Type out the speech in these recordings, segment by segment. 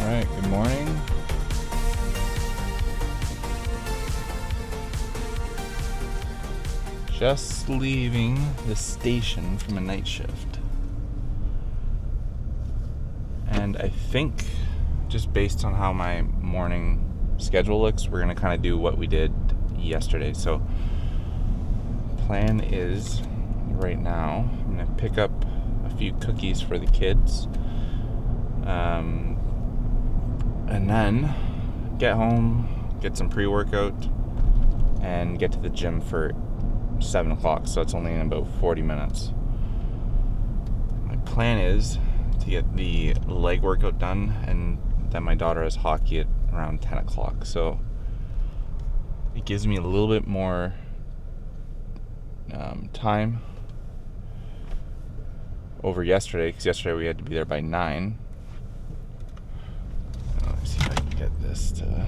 Alright, good morning. Just leaving the station from a night shift. And I think, just based on how my morning schedule looks, we're going to kind of do what we did yesterday. So, plan is, right now, I'm going to pick up a few cookies for the kids. And then get home, get some pre-workout, and get to the gym for 7 o'clock, so it's only in about 40 minutes. My plan is to get the leg workout done, and then my daughter has hockey at around 10 o'clock, so it gives me a little bit more time over yesterday, because yesterday we had to be there by 9. Let's see if I can get this to...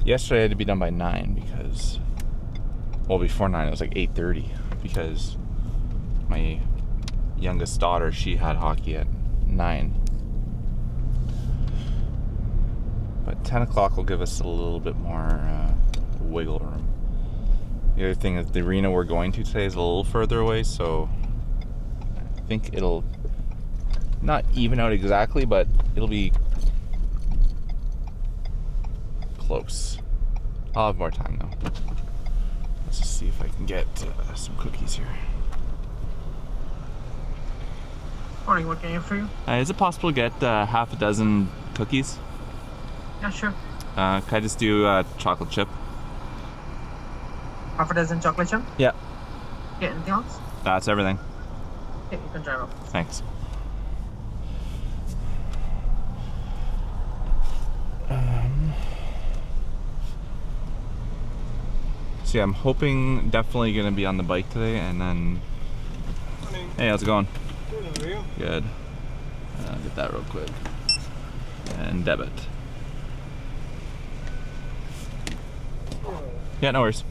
Yesterday I had to be done by 9 because... Well, before 9 it was like 8:30 because my youngest daughter, she had hockey at 9. But 10 o'clock will give us a little bit more wiggle room. The other thing is the arena we're going to today is a little further away, so I think it'll not even out exactly, but it'll be close. I'll have more time though. Let's just see if I can get some cookies here. Morning, what can I get for you? Is it possible to get half a dozen cookies? Yeah, sure. Can I just do chocolate chip? Half a dozen chocolate chip? Yeah. Okay, anything else? That's everything. Okay, you can drive up. Thanks. So yeah, I'm hoping definitely going to be on the bike today, and then... Morning. Hey, how's it going? Good, how are you? Good. Get that real quick. And debit. Yeah, no worries.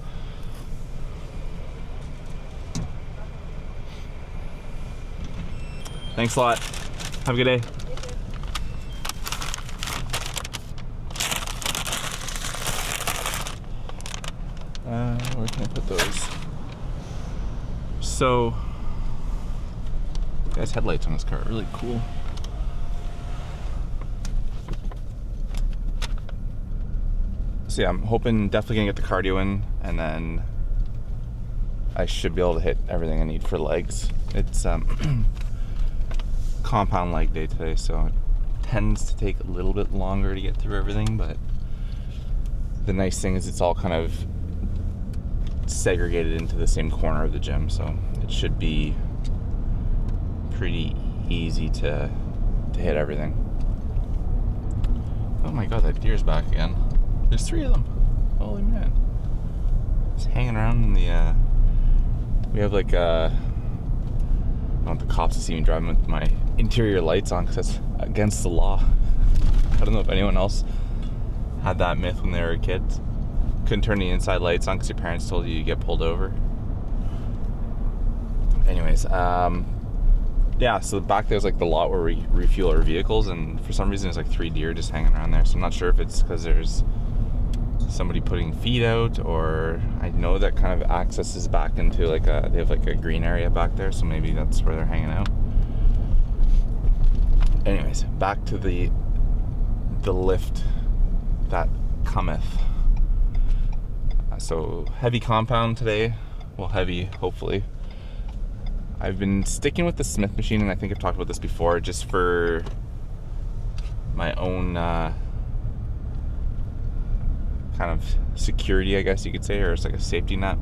Thanks a lot. Have a good day. Where can I put those? So, guy's headlights on this car are really cool. So yeah, I'm hoping definitely gonna get the cardio in, and then I should be able to hit everything I need for legs. It's compound leg day today, so it tends to take a little bit longer to get through everything, but the nice thing is it's all kind of segregated into the same corner of the gym, so it should be pretty easy to hit everything. Oh my god, that deer's back again. There's 3 of them. Holy man. Just hanging around in the we have like I don't want the cops to see me driving with my interior lights on because that's against the law. I don't know if anyone else had that myth when they were kids. Couldn't turn the inside lights on because your parents told you get pulled over. Anyways, yeah, so back there's like the lot where we refuel our vehicles, and for some reason there's like 3 deer just hanging around there, so I'm not sure if it's because there's somebody putting feed out, or I know that kind of accesses back into like they have like a green area back there, so maybe that's where they're hanging out. Anyways, back to the lift that cometh. So heavy compound today. Well, heavy, hopefully. I've been sticking with the Smith machine, and I think I've talked about this before, just for my own kind of security, I guess you could say, or it's like a safety net.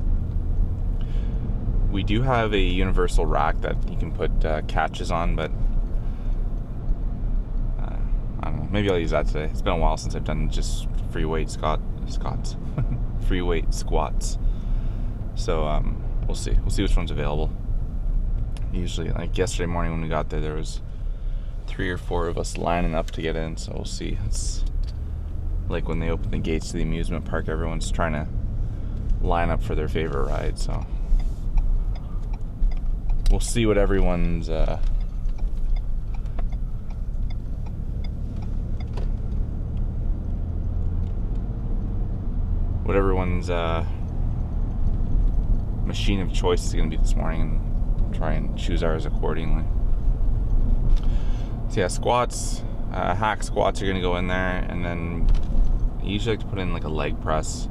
We do have a universal rack that you can put catches on, but I don't know, maybe I'll use that today. It's been a while since I've done just free weight squats. Free weight squats. So we'll see which one's available. Usually, like yesterday morning when we got there was 3 or 4 of us lining up to get in, so we'll see. It's like when they open the gates to the amusement park, everyone's trying to line up for their favorite ride. So we'll see what everyone's machine of choice is going to be this morning, and try and choose ours accordingly. So yeah, squats, hack squats are going to go in there, and then I usually like to put in like a leg press.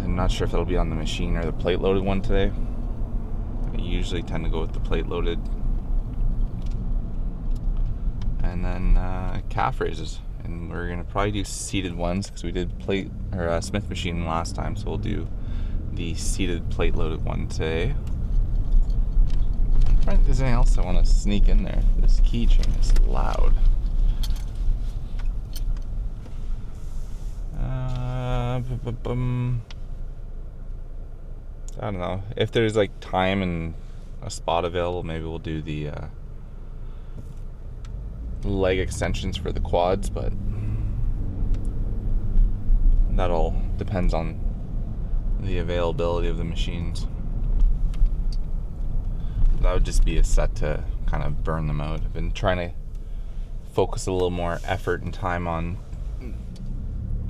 I'm not sure if it'll be on the machine or the plate loaded one today. I usually tend to go with the plate loaded. And then calf raises, and we're going to probably do seated ones because we did plate or Smith machine last time, so we'll do the seated plate loaded one today. I don't think there's anything else I want to sneak in there. This keychain is loud. I don't know. If there's like time and a spot available, maybe we'll do the leg extensions for the quads, but that all depends on the availability of the machines. That would just be a set to kind of burn them out. I've been trying to focus a little more effort and time on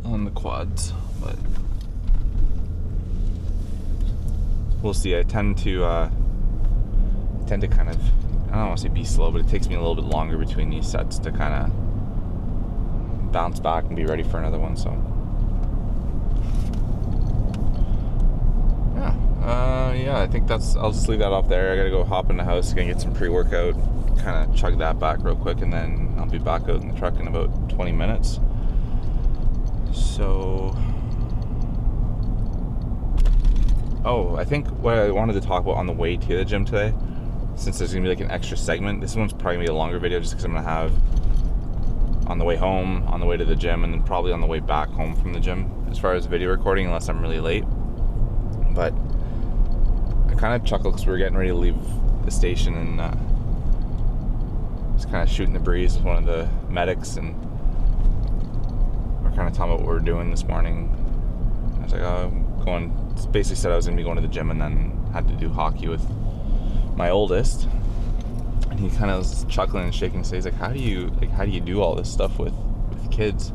the quads, but we'll see. I tend to kind of, I don't want to say be slow, but it takes me a little bit longer between these sets to kind of bounce back and be ready for another one. So yeah, I think I'll just leave that off there. I gotta go hop in the house, gonna get some pre-workout, kind of chug that back real quick, and then I'll be back out in the truck in about 20 minutes. So, I think what I wanted to talk about on the way to the gym today, since there's gonna be like an extra segment, this one's probably gonna be a longer video just because I'm gonna have on the way home, on the way to the gym, and then probably on the way back home from the gym as far as video recording, unless I'm really late. But I kind of chuckled because we were getting ready to leave the station, and just kind of shooting the breeze with one of the medics, and we're kind of talking about what we're doing this morning. I was like, basically said I was going to be going to the gym, and then had to do hockey with my oldest. And he kind of was chuckling and shaking his head. He's like, how do you do all this stuff with kids?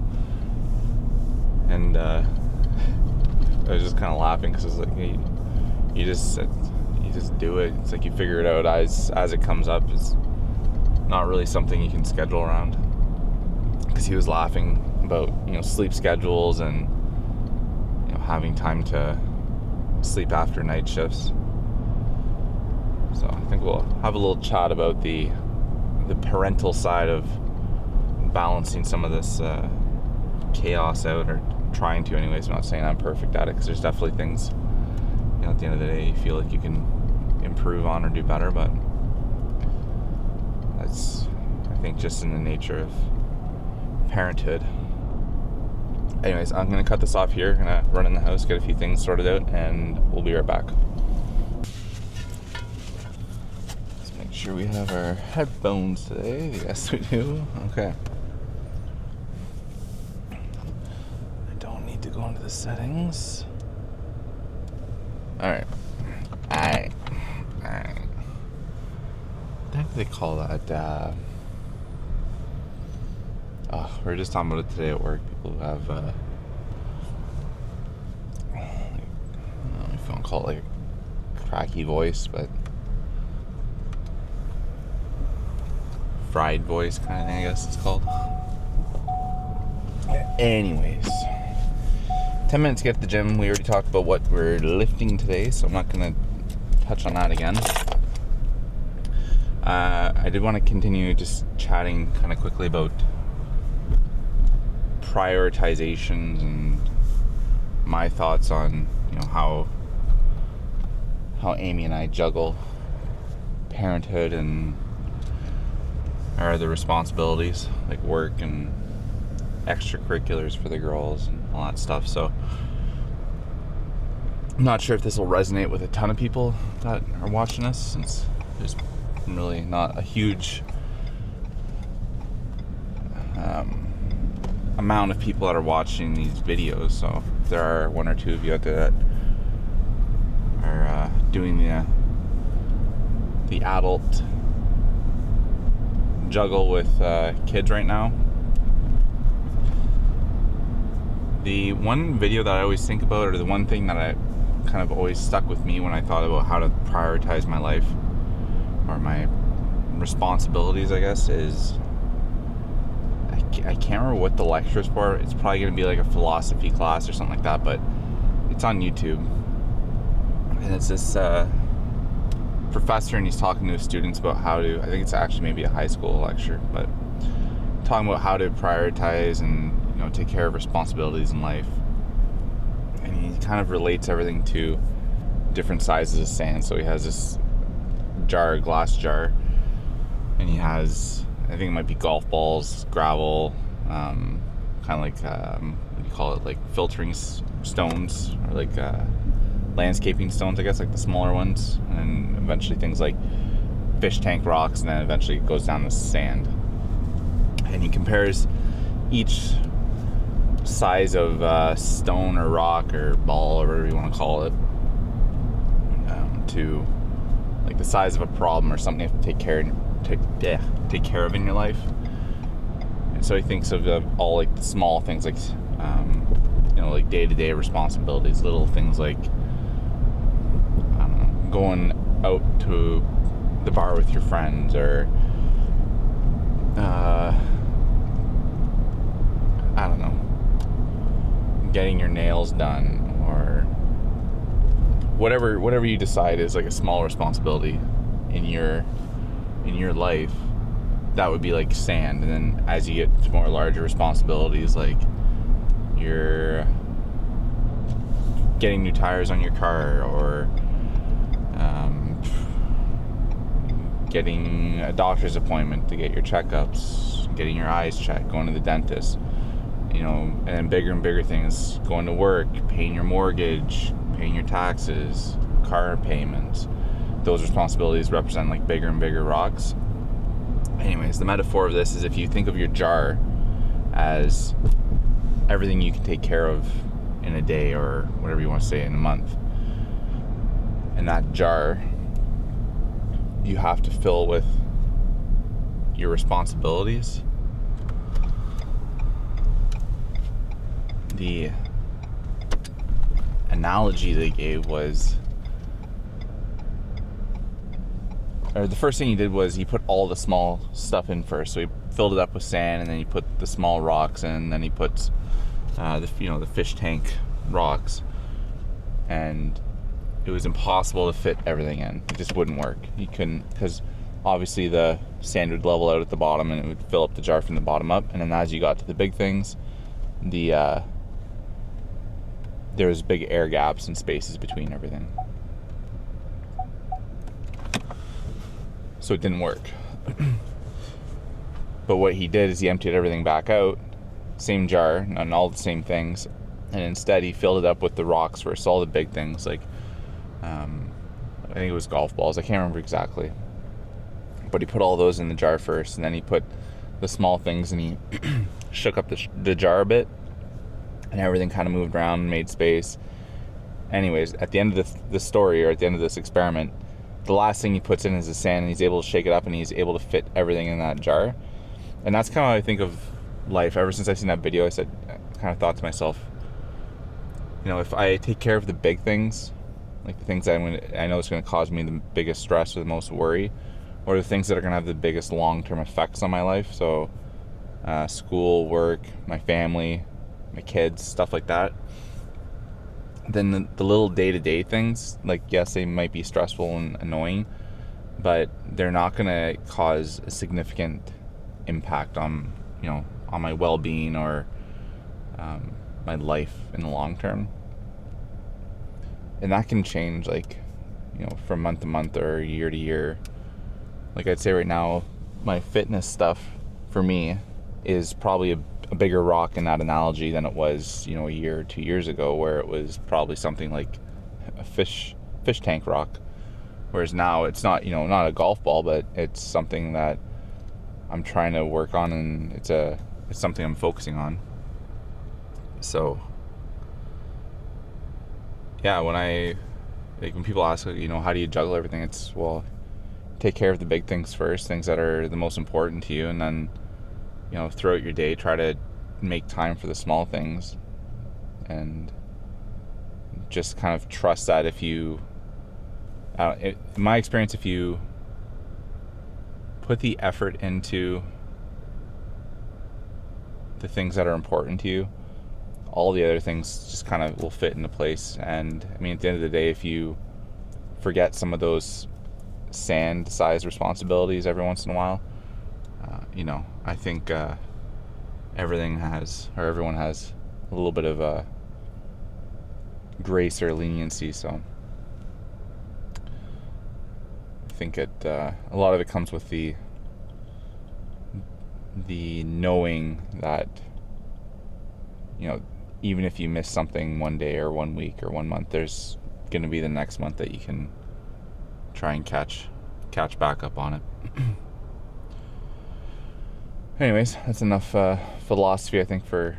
And I was just kind of laughing because it was like, hey, you just do it. It's like you figure it out as it comes up. It's not really something you can schedule around. Because he was laughing about sleep schedules and having time to sleep after night shifts. So I think we'll have a little chat about the parental side of balancing some of this chaos out, or trying to anyways. I'm not saying I'm perfect at it, because there's definitely things at the end of the day you feel like you can improve on or do better, but that's, I think, just in the nature of parenthood. Anyways, I'm going to cut this off here. I'm going to run in the house, get a few things sorted out, and we'll be right back. Let's make sure we have our headphones today. Yes, we do. Okay. I don't need to go into the settings. Alright. What do they call that? We were just talking about it today at work. People who have, I don't know if you want to call it like a cracky voice, but fried voice kind of thing, I guess it's called. Anyways, 10 minutes to get to the gym. We already talked about what we're lifting today, so I'm not going to touch on that again. I did want to continue just chatting kind of quickly about prioritizations and my thoughts on how Amy and I juggle parenthood and our other responsibilities like work and extracurriculars for the girls and all that stuff. So I'm not sure if this will resonate with a ton of people that are watching this, since there's really not a huge amount of people that are watching these videos. So if there are one or two of you out there that are doing the adult juggle with kids right now, the one video that I always think about, or the one thing that I kind of always stuck with me when I thought about how to prioritize my life or my responsibilities, I guess, is I can't remember what the lecture is for. It's probably going to be like a philosophy class or something like that, but it's on YouTube. And it's this professor, and he's talking to his students about how to, I think it's actually maybe a high school lecture, but talking about how to prioritize and, you know, take care of responsibilities in life. And he kind of relates everything to different sizes of sand. So he has this jar, glass jar, and he has, I think it might be golf balls, gravel, kind of like, what do you call it, like filtering stones, or like landscaping stones, I guess, like the smaller ones, and eventually things like fish tank rocks, and then eventually it goes down to sand. And he compares each size of stone or rock or ball or whatever you want to call it to like the size of a problem or something you have to take care of in your life. And so he thinks of all like the small things, like you know, like day-to-day responsibilities, little things like I don't know, going out to the bar with your friends, or I don't know, getting your nails done, or whatever you decide is like a small responsibility in your life. That would be like sand. And then as you get to more larger responsibilities, like you're getting new tires on your car, or getting a doctor's appointment to get your checkups, getting your eyes checked, going to the dentist, you know, and then bigger and bigger things, going to work, paying your mortgage, paying your taxes, car payments. Those responsibilities represent like bigger and bigger rocks. Anyways, the metaphor of this is if you think of your jar as everything you can take care of in a day, or whatever you want to say, in a month, and that jar you have to fill with your responsibilities. The analogy they gave was, or the first thing he did was he put all the small stuff in first. So he filled it up with sand, and then he put the small rocks in, and then he puts the fish tank rocks, and it was impossible to fit everything in. It just wouldn't work. He couldn't, because obviously the sand would level out at the bottom, and it would fill up the jar from the bottom up. And then as you got to the big things, there was big air gaps and spaces between everything. So it didn't work. But what he did is he emptied everything back out, same jar, and all the same things, and instead he filled it up with the rocks first, all the big things, like I think it was golf balls, I can't remember exactly, but he put all those in the jar first, and then he put the small things, and he shook up the jar a bit, and everything kind of moved around and made space. Anyways, at the end of the story, or at the end of this experiment, the last thing he puts in is the sand, and he's able to shake it up, and he's able to fit everything in that jar. And that's kind of how I think of life. Ever since I've seen that video, I kind of thought to myself, you know, if I take care of the big things, like the things I know it's going to cause me the biggest stress or the most worry, or the things that are going to have the biggest long-term effects on my life, so school, work, my family, my kids, stuff like that, then the little day-to-day things, like, yes, they might be stressful and annoying, but they're not going to cause a significant impact on, you know, on my well-being or my life in the long term. And that can change, like, you know, from month to month or year to year. Like, I'd say right now, my fitness stuff for me is probably a bigger rock in that analogy than it was, you know, a year or 2 years ago, where it was probably something like a fish tank rock. Whereas now it's not, you know, not a golf ball, but it's something that I'm trying to work on, and it's something I'm focusing on. So, yeah, when people ask, how do you juggle everything? It's, well, take care of the big things first, things that are the most important to you, and then, throughout your day, try to make time for the small things, and just kind of trust that in my experience, if you put the effort into the things that are important to you, all the other things just kind of will fit into place. And I mean, at the end of the day, if you forget some of those sand-sized responsibilities every once in a while, I think everyone has a little bit of grace or leniency. So I think a lot of it comes with the knowing that, even if you miss something one day or 1 week or 1 month, there's going to be the next month that you can try and catch back up on it. Anyways, that's enough philosophy, I think, for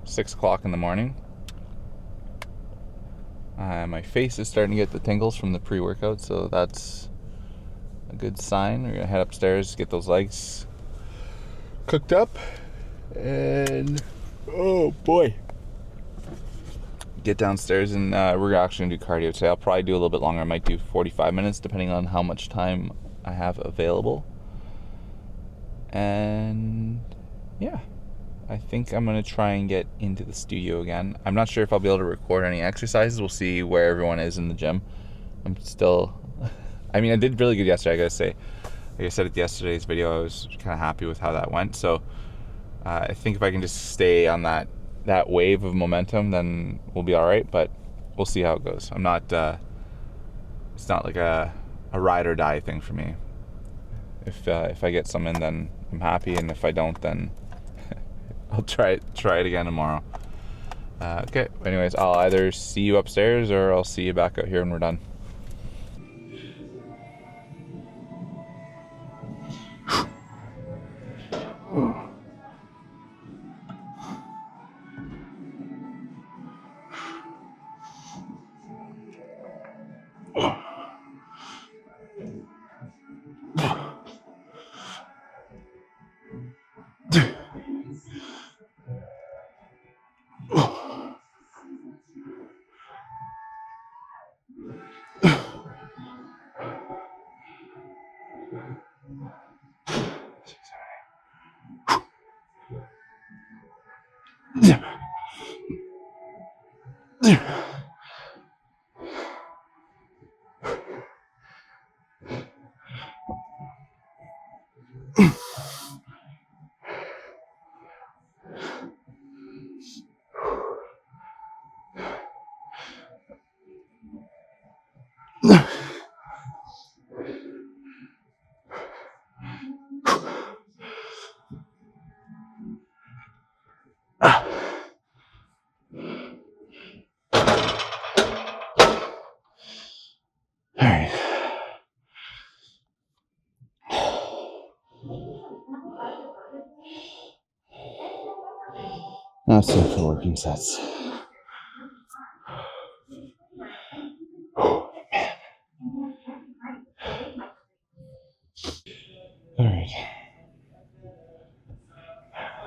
6 o'clock in the morning. My face is starting to get the tingles from the pre-workout, so that's a good sign. We're going to head upstairs, get those legs cooked up, and oh boy, get downstairs, and we're actually going to do cardio today. I'll probably do a little bit longer. I might do 45 minutes, depending on how much time I have available. And yeah, I think I'm going to try and get into the studio again. I'm not sure if I'll be able to record any exercises. We'll see where everyone is in the gym. I'm still, I mean, I did really good yesterday, I gotta say. Like I said at yesterday's video, I was kind of happy with how that went. So I think if I can just stay on that wave of momentum, then we'll be all right. But we'll see how it goes. I'm not, it's not like a ride or die thing for me. If I get some in, then I'm happy, and if I don't, then I'll try it again tomorrow. Okay. Anyways, I'll either see you upstairs or I'll see you back out here when we're done. All right. That's it for working sets. All right.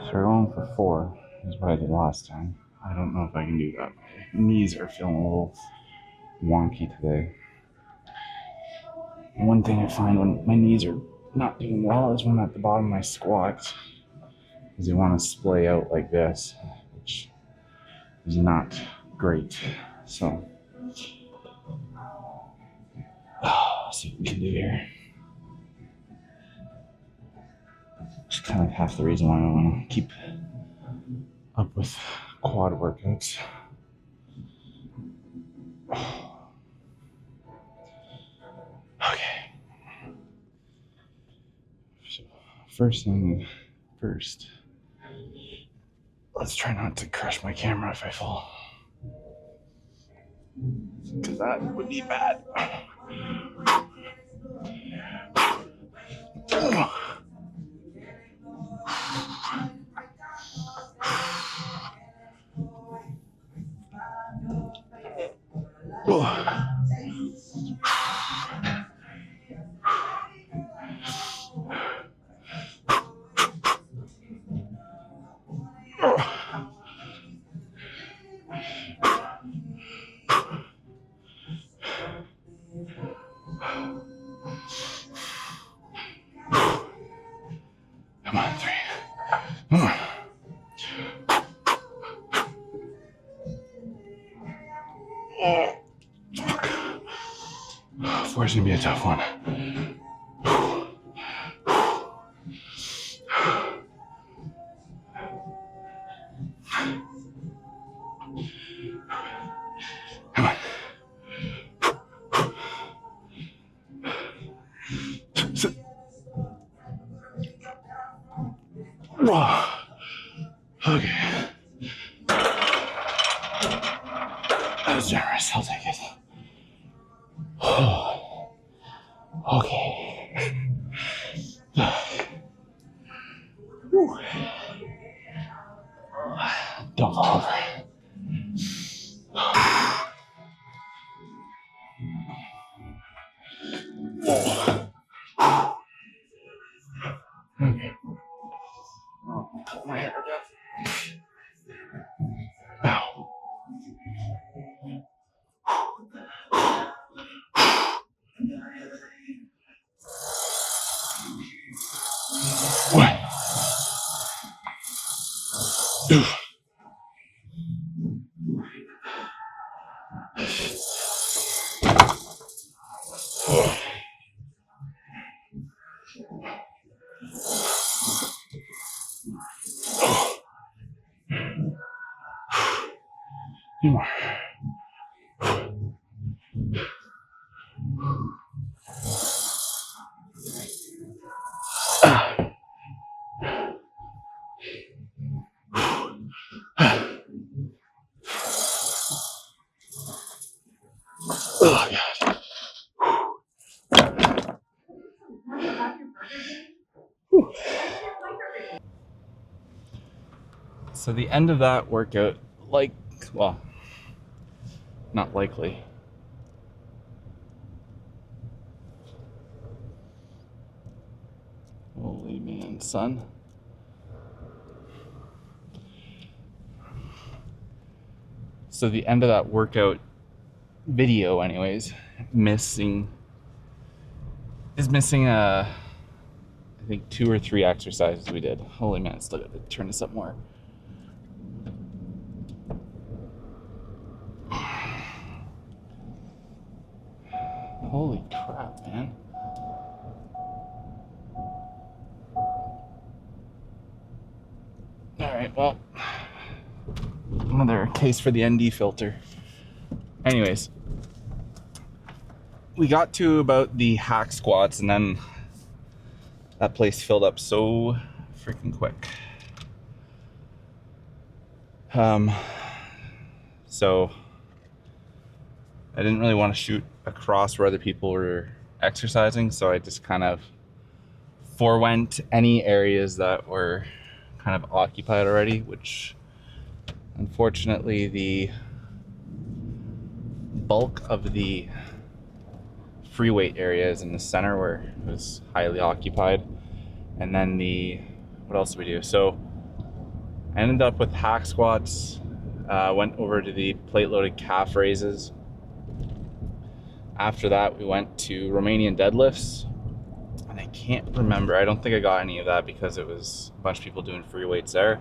So we're going for 4. Is what I did last time. I don't know if I can do that. My knees are feeling a little wonky today. One thing I find when my knees are not doing well is when I'm at the bottom of my squats, because they want to splay out like this, which is not great. So, let's see what we can do here. It's kind of half the reason why I want to keep up with quad workouts. Okay. So, first thing first. Let's try not to crush my camera if I fall, because that would be bad. Come on, 3. Come on. Oh, fuck. 4 is gonna be a tough one. Come on. Okay. That was generous. I'll take it. Okay. Whew. Don't fall over. Okay. Pull my hair down. Ow. What? More. Oh, God. Whew. So the end of that workout, well, not likely. Holy man, son. So the end of that workout video, anyways, is missing I think 2 or 3 exercises we did. Holy man, still got to turn this up more. Holy crap, man. Alright, well, another case for the ND filter. Anyways, we got to about the hack squats and then that place filled up so freaking quick. So I didn't really want to shoot across where other people were exercising, so I just kind of forewent any areas that were kind of occupied already, which unfortunately the bulk of the free weight areas in the center where it was highly occupied. And then what else did we do? So I ended up with hack squats, went over to the plate loaded calf raises. After that, we went to Romanian deadlifts, and I can't remember. I don't think I got any of that because it was a bunch of people doing free weights there.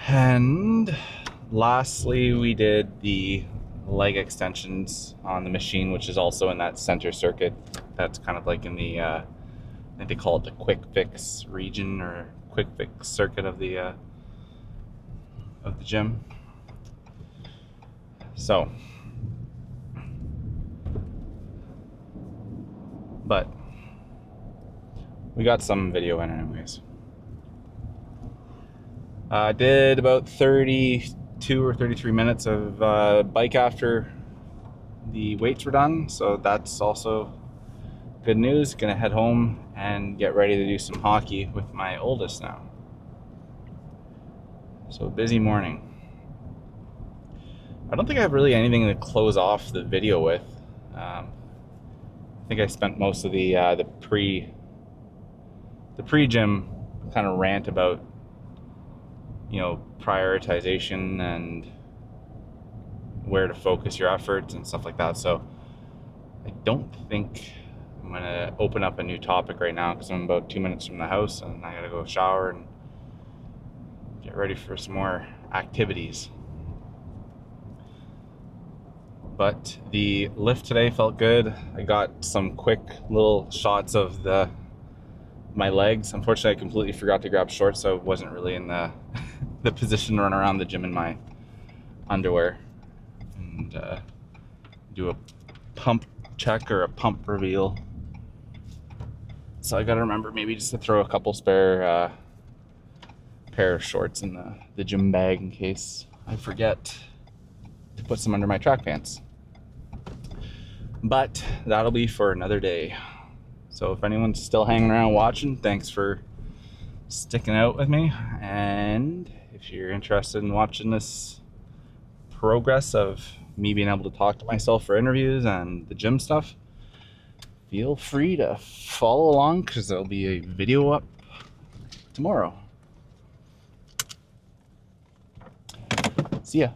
And lastly, we did the leg extensions on the machine, which is also in that center circuit. That's kind of like in the, I think they call it the quick fix region or quick fix circuit of the gym. So, but we got some video in anyways. I did about 32 or 33 minutes of bike after the weights were done, so that's also good news. Gonna head home and get ready to do some hockey with my oldest now. So busy morning. I don't think I have really anything to close off the video with. I think I spent most of the pre-gym kind of rant about, you know, prioritization and where to focus your efforts and stuff like that. So I don't think I'm gonna open up a new topic right now because I'm about 2 minutes from the house and I gotta go shower and get ready for some more activities. But the lift today felt good. I got some quick little shots of my legs. Unfortunately, I completely forgot to grab shorts, so I wasn't really in the the position to run around the gym in my underwear and do a pump check or a pump reveal. So I gotta remember maybe just to throw a couple spare pair of shorts in the gym bag in case I forget to put some under my track pants. But that'll be for another day. So if anyone's still hanging around watching, thanks for sticking out with me. And if you're interested in watching this progress of me being able to talk to myself for interviews and the gym stuff, feel free to follow along because there'll be a video up tomorrow. See ya.